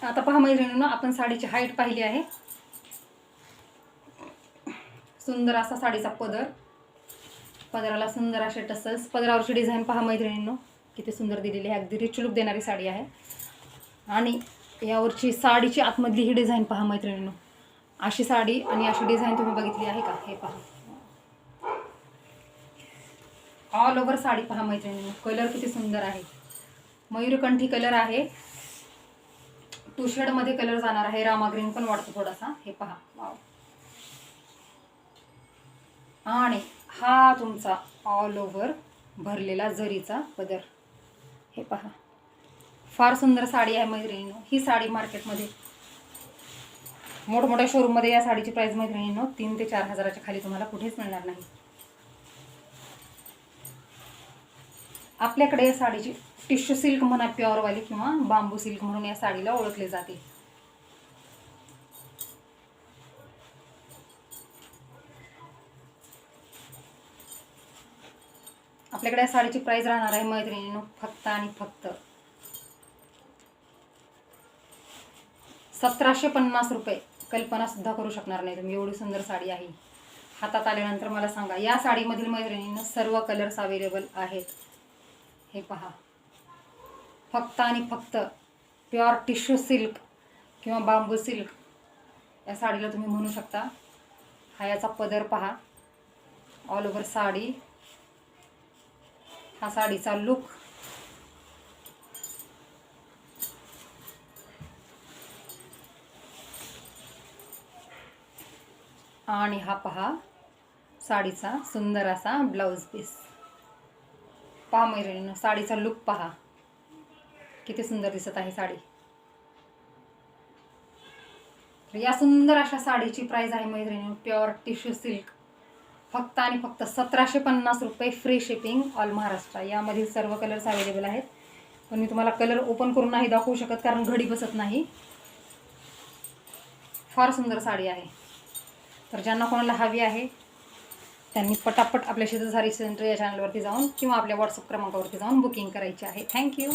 आता पहा मैत्रिणींनो, आपण साडीची हाईट पाहिली आहे. सुंदर असा साडीचा पदर, पदराला सुंदर असे टसल्स, पदरावरची डिझाईन पहा मैत्रिणींनो किती सुंदर दिलेली आहे. अगदी रिच लुक देणारी साडी आहे. आणि यावरची साडीची आतमधली ही डिझाईन पहा मैत्रिणींनो. अशी साडी आणि अशी डिझाईन तुम्ही बघितली आहे का? हे पहा, ऑल ओव्हर साडी पहा मैत्रिणींनो. कलर किती सुंदर आहे. मयूरकंठी कलर आहे. टू शेडमध्ये कलर जाणार आहे. रामा ग्रीन पण वाटतो थोडासा. हे पहा, वाव. आणि हा तुमचा ऑल ओव्हर भरलेला जरीचा पदर. हे पहा, फार सुंदर साडी आहे मैत्रिणींनो. ही साडी मार्केटमध्ये मोठमोठ्या शोरूममध्ये या साडीची प्राइस मैत्रिणींनो 3 ते 4 हजाराच्या खाली तुम्हाला कुठेच मिळणार नाही. आपल्याकडे या साडीची टिश्यू सिल्क म्हणा, प्युअरवाली किंवा बांबू सिल्क म्हणून या साडीला ओळखले जाते. आपल्याकडे या साडीची प्राइस राहणार आहे मैत्रिणींनो फक्त आणि फक्त 1750 रुपये. कल्पना सुद्धा करू शकणार नाही तुम्ही, एवढी सुंदर साडी आहे. हातात आल्यानंतर मला सांगा. या साडीमधील मैत्रिणींनो सर्व कलर्स अवेलेबल आहेत. हे पहा, फक्त आणि फक्त प्युअर टिश्यू सिल्क किंवा बांबू सिल्क या साडीला तुम्ही म्हणू शकता. हा याचा पदर पहा, ऑल ओव्हर साडी, हा साडीचा लुक. आणि हा पहा साडीचा सुंदर असा ब्लाउज पीस. पहा मैत्रिणींनो, साडीचा लुक पहा किती सुंदर दिसत आहे साडी. या सुंदर अशा साडीची प्राइस आहे मैत्रिणींनो प्युअर टिश्यू सिल्क फक्त आणि फक्त 1750 रुपये. Free shipping all Maharashtra. यामधील सर्व कलर्स अवेलेबल आहेत. पण मी तुम्हाला कलर ओपन करून नाही दाखवू शकत कारण घडी बसत नाही. फार सुंदर साडी आहे. तर ज्यांना कोणाला हवी आहे त्यांनी पटापट आपल्या शेजारी सेंटर या चॅनलवरती जाऊन किंवा आपल्या व्हॉट्सअप क्रमांकावरती जाऊन बुकिंग करायची आहे. थँक्यू.